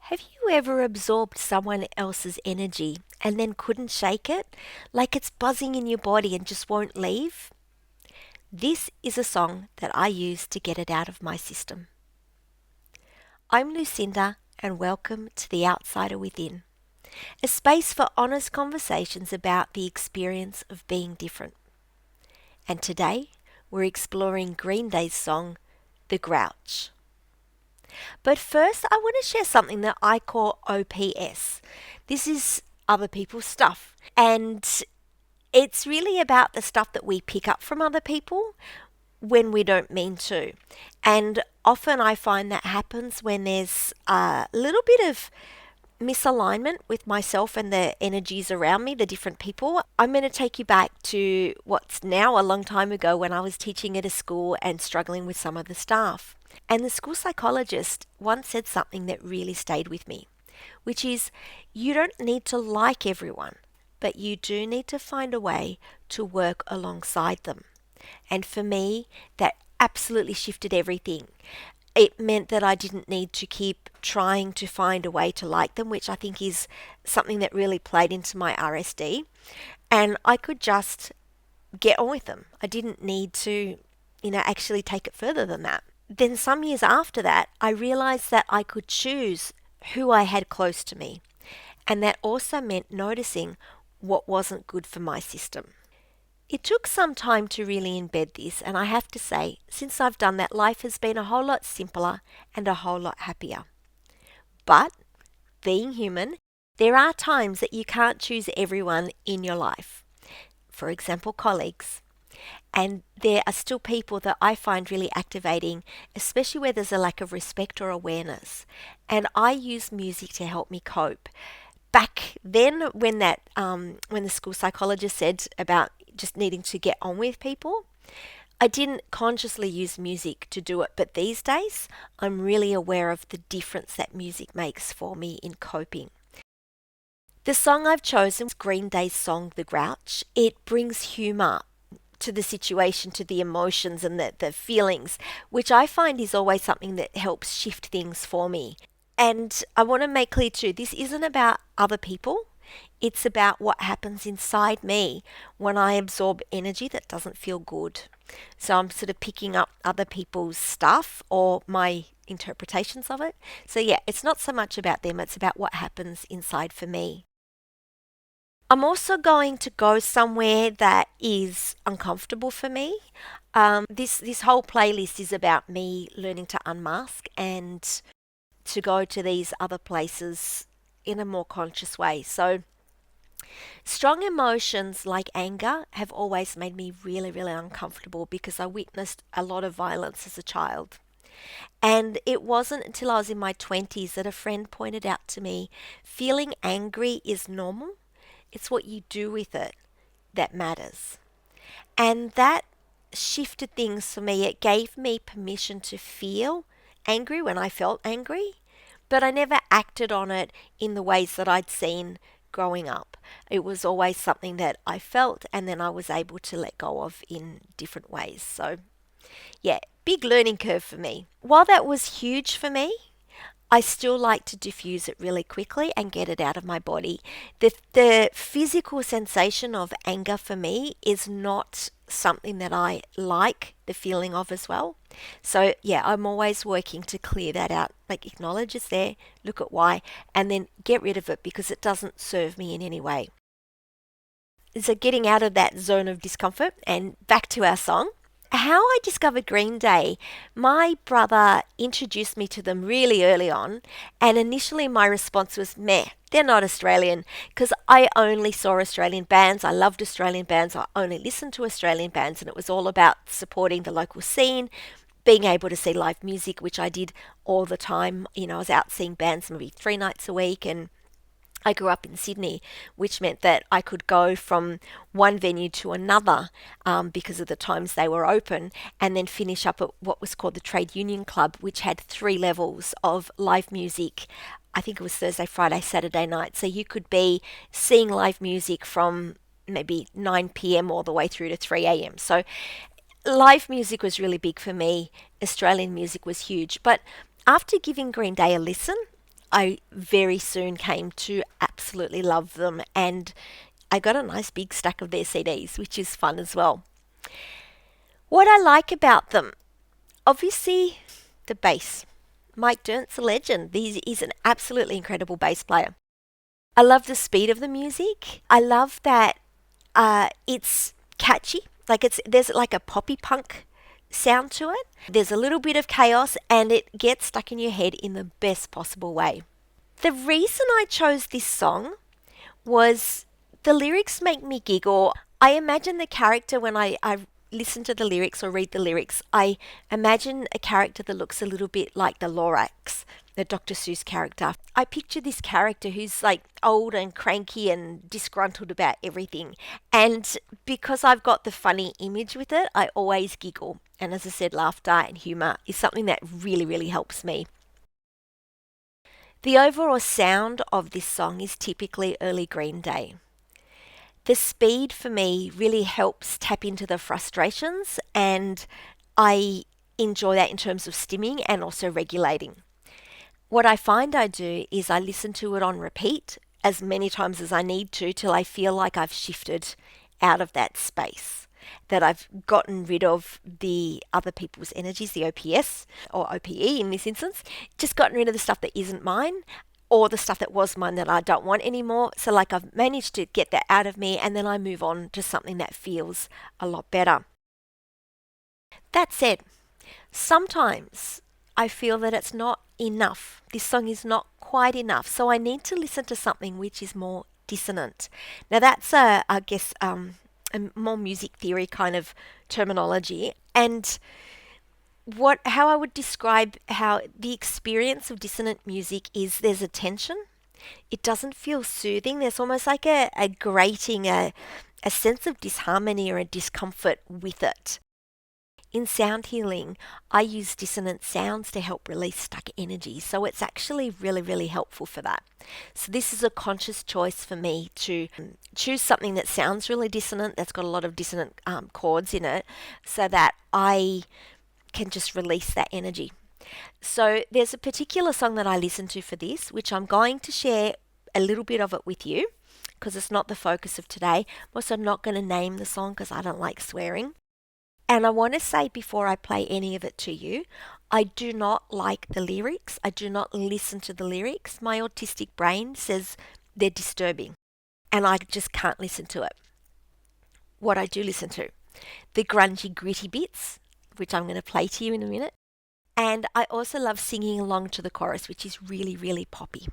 Have you ever absorbed someone else's energy and then couldn't shake it? Like it's buzzing in your body and just won't leave? This is a song that I use to get it out of my system. I'm Lucinda, and welcome to The Outsider Within, a space for honest conversations about the experience of being different. And today, we're exploring Green Day's song, The Grouch. But first, I want to share something that I call OPS. This is other people's stuff. And it's really about the stuff that we pick up from other people when we don't mean to. And often I find that happens when there's a little bit of misalignment with myself and the energies around me, the different people. I'm going to take you back to what's now a long time ago when I was teaching at a school and struggling with some of the staff. And the school psychologist once said something that really stayed with me, which is you don't need to like everyone, but you do need to find a way to work alongside them. And for me, that absolutely shifted everything. It meant that I didn't need to keep trying to find a way to like them, which I think is something that really played into my RSD. And I could just get on with them. I didn't need to, actually take it further than that. Then some years after that, I realized that I could choose who I had close to me. And that also meant noticing what wasn't good for my system. It took some time to really embed this, and I have to say, since I've done that, life has been a whole lot simpler and a whole lot happier. But, being human, there are times that you can't choose everyone in your life. For example, colleagues. And there are still people that I find really activating, especially where there's a lack of respect or awareness. And I use music to help me cope. Back then, when the school psychologist said about just needing to get on with people, I didn't consciously use music to do it. But these days, I'm really aware of the difference that music makes for me in coping. The song I've chosen is Green Day's song, The Grouch. It brings humour to the situation, to the emotions and the feelings, which I find is always something that helps shift things for me. And I want to make clear too, this isn't about other people. It's about what happens inside me when I absorb energy that doesn't feel good. So I'm sort of picking up other people's stuff or my interpretations of it. So yeah, it's not so much about them, it's about what happens inside for me. I'm also going to go somewhere that is uncomfortable for me. This whole playlist is about me learning to unmask and to go to these other places in a more conscious way. So, strong emotions like anger have always made me really, really uncomfortable because I witnessed a lot of violence as a child. And it wasn't until I was in my 20s that a friend pointed out to me feeling angry is normal. It's what you do with it that matters. And that shifted things for me. It gave me permission to feel angry when I felt angry, but I never acted on it in the ways that I'd seen growing up. It was always something that I felt and then I was able to let go of in different ways. So, yeah, big learning curve for me. While that was huge for me, I still like to diffuse it really quickly and get it out of my body. The physical sensation of anger for me is not something that I like the feeling of as well. So yeah, I'm always working to clear that out. Like acknowledge it's there, look at why, and then get rid of it because it doesn't serve me in any way. So getting out of that zone of discomfort and back to our song. How I discovered Green Day, my brother introduced me to them really early on, and initially my response was, meh, they're not Australian, because I only saw Australian bands. I loved Australian bands. I only listened to Australian bands, and it was all about supporting the local scene, being able to see live music, which I did all the time. I was out seeing bands maybe 3 nights a week, and I grew up in Sydney, which meant that I could go from one venue to another because of the times they were open, and then finish up at what was called the Trade Union Club, which had 3 levels of live music. I think it was Thursday, Friday, Saturday night. So you could be seeing live music from maybe 9 p.m. all the way through to 3 a.m. So live music was really big for me. Australian music was huge. But after giving Green Day a listen, I very soon came to absolutely love them, and I got a nice big stack of their CDs, which is fun as well. What I like about them, obviously, the bass. Mike Dirnt's a legend. He's an absolutely incredible bass player. I love the speed of the music. I love that it's catchy. There's like a poppy punk sound to it. There's a little bit of chaos, and it gets stuck in your head in the best possible way. The reason I chose this song was the lyrics make me giggle. I imagine the character when I listen to the lyrics or read the lyrics. I imagine a character that looks a little bit like the Lorax, the Dr. Seuss character. I picture this character who's like old and cranky and disgruntled about everything. And because I've got the funny image with it, I always giggle. And as I said, laughter and humour is something that really, really helps me. The overall sound of this song is typically early Green Day. The speed for me really helps tap into the frustrations, and I enjoy that in terms of stimming and also regulating. What I find I do is I listen to it on repeat as many times as I need to till I feel like I've shifted out of that space, that I've gotten rid of the other people's energies, the OPS or OPE in this instance, just gotten rid of the stuff that isn't mine, or the stuff that was mine that I don't want anymore. So like I've managed to get that out of me, and then I move on to something that feels a lot better. That said, sometimes I feel that it's not enough. This song is not quite enough. So I need to listen to something which is more dissonant. Now that's a more music theory kind of terminology. And how I would describe how the experience of dissonant music is there's a tension. It doesn't feel soothing. There's almost like a grating, a sense of disharmony or a discomfort with it. In sound healing, I use dissonant sounds to help release stuck energy. So it's actually really, really helpful for that. So this is a conscious choice for me to choose something that sounds really dissonant, that's got a lot of dissonant chords in it, so that I can just release that energy. So there's a particular song that I listen to for this, which I'm going to share a little bit of it with you because it's not the focus of today. I'm also not going to name the song because I don't like swearing. And I want to say before I play any of it to you, I do not like the lyrics. I do not listen to the lyrics. My autistic brain says they're disturbing and I just can't listen to it. What I do listen to, the grungy, gritty bits, which I'm going to play to you in a minute. And I also love singing along to the chorus, which is really, really poppy.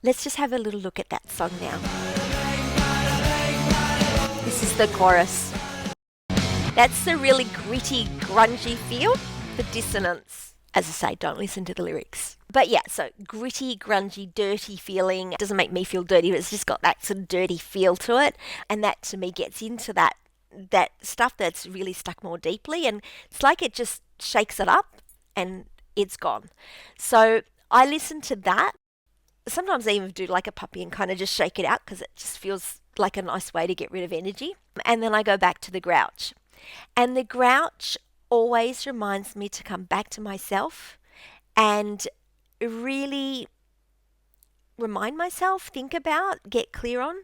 Let's just have a little look at that song now. This is the chorus. That's the really gritty, grungy feel, the dissonance. As I say, don't listen to the lyrics. But yeah, so gritty, grungy, dirty feeling. It doesn't make me feel dirty, but it's just got that sort of dirty feel to it. And that to me gets into that stuff that's really stuck more deeply. And it's like it just shakes it up and it's gone. So I listen to that. Sometimes I even do like a puppy and kind of just shake it out because it just feels like a nice way to get rid of energy. And then I go back to the Grouch. And the Grouch always reminds me to come back to myself and really remind myself, think about, get clear on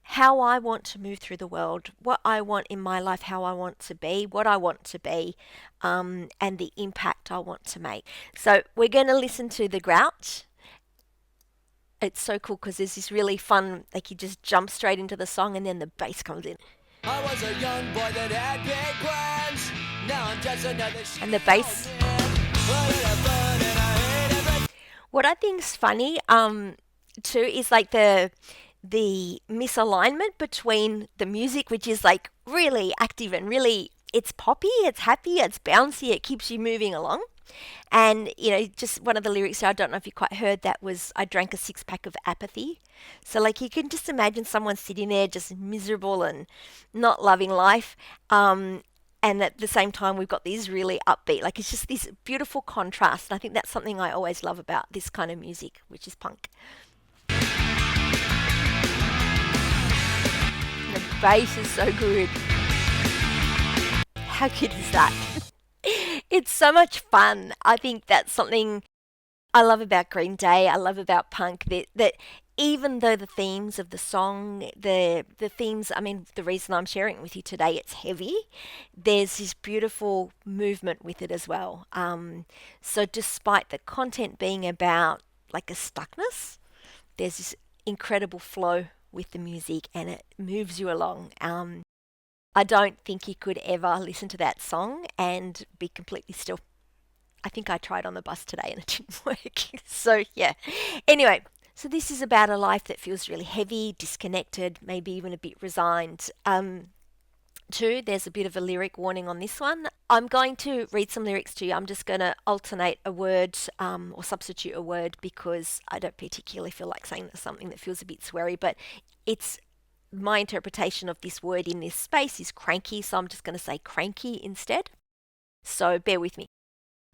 how I want to move through the world, what I want in my life, how I want to be, what I want to be, and the impact I want to make. So we're going to listen to the Grouch. It's so cool because there's this really fun, like you just jump straight into the song and then the bass comes in. I was a young boy that had big plans. Now I'm just another and the bass. What I think's funny, too, is like the misalignment between the music, which is like really active and really, it's poppy, it's happy, it's bouncy, it keeps you moving along. And, you know, just one of the lyrics, I don't know if you quite heard that, was I drank a 6-pack of apathy. So like you can just imagine someone sitting there just miserable and not loving life. And at the same time, we've got these really upbeat, like it's just this beautiful contrast. And I think that's something I always love about this kind of music, which is punk. The bass is so good. How good is that? It's so much fun. I think that's something I love about Green Day, I love about punk that even though the themes of the song, the themes, I mean, the reason I'm sharing it with you today, it's heavy. There's this beautiful movement with it as well. So despite the content being about like a stuckness, there's this incredible flow with the music and it moves you along. I don't think you could ever listen to that song and be completely still. I think I tried on the bus today and it didn't work. So, yeah. Anyway, so this is about a life that feels really heavy, disconnected, maybe even a bit resigned. Two, there's a bit of a lyric warning on this one. I'm going to read some lyrics to you. I'm just going to alternate a word or substitute a word because I don't particularly feel like saying something that feels a bit sweary, but it's my interpretation of this word in this space is cranky, so I'm just going to say cranky instead. So bear with me.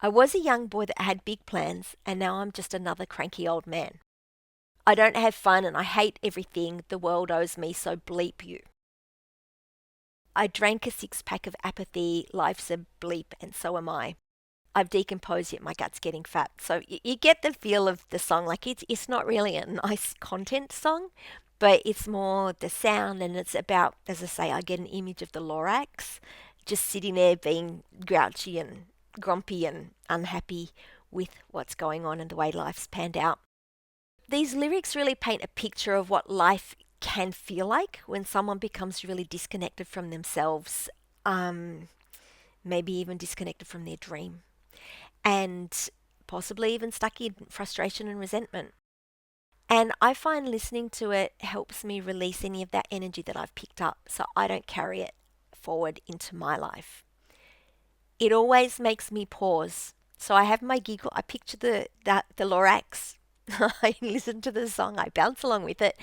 I was a young boy that had big plans, and now I'm just another cranky old man. I don't have fun and I hate everything the world owes me, so bleep you. I drank a six-pack of apathy, life's a bleep, and so am I. I've decomposed yet my gut's getting fat. So you get the feel of the song, like it's not really a nice content song, but it's more the sound and it's about, as I say, I get an image of the Lorax just sitting there being grouchy and grumpy and unhappy with what's going on and the way life's panned out. These lyrics really paint a picture of what life can feel like when someone becomes really disconnected from themselves, maybe even disconnected from their dream, and possibly even stuck in frustration and resentment. And I find listening to it helps me release any of that energy that I've picked up so I don't carry it forward into my life. It always makes me pause. So I have my giggle, I picture the Lorax, I listen to the song, I bounce along with it.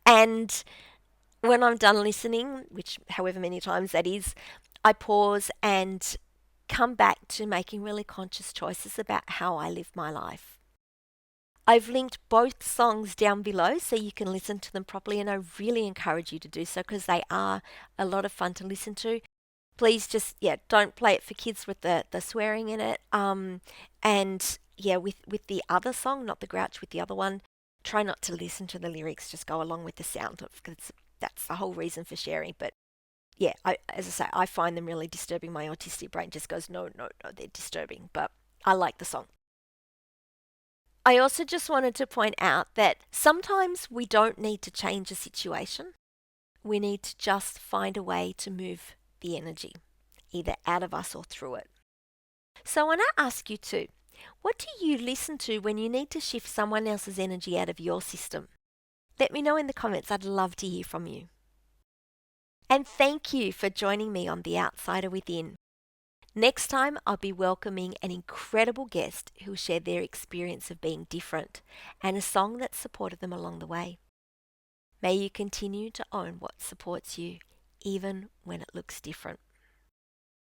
And when I'm done listening, which however many times that is, I pause and come back to making really conscious choices about how I live my life. I've linked both songs down below so you can listen to them properly, and I really encourage you to do so because they are a lot of fun to listen to. Please just, yeah, don't play it for kids with the swearing in it. And yeah, with the other song, not the Grouch, with the other one, try not to listen to the lyrics, just go along with the sound of, because that's the whole reason for sharing. But yeah, as I say, I find them really disturbing. My autistic brain just goes, no, no, no, they're disturbing. But I like the song. I also just wanted to point out that sometimes we don't need to change a situation. We need to just find a way to move the energy, either out of us or through it. So I want to ask you too, what do you listen to when you need to shift someone else's energy out of your system? Let me know in the comments. I'd love to hear from you. And thank you for joining me on The Outsider Within. Next time, I'll be welcoming an incredible guest who'll share their experience of being different and a song that supported them along the way. May you continue to own what supports you, even when it looks different.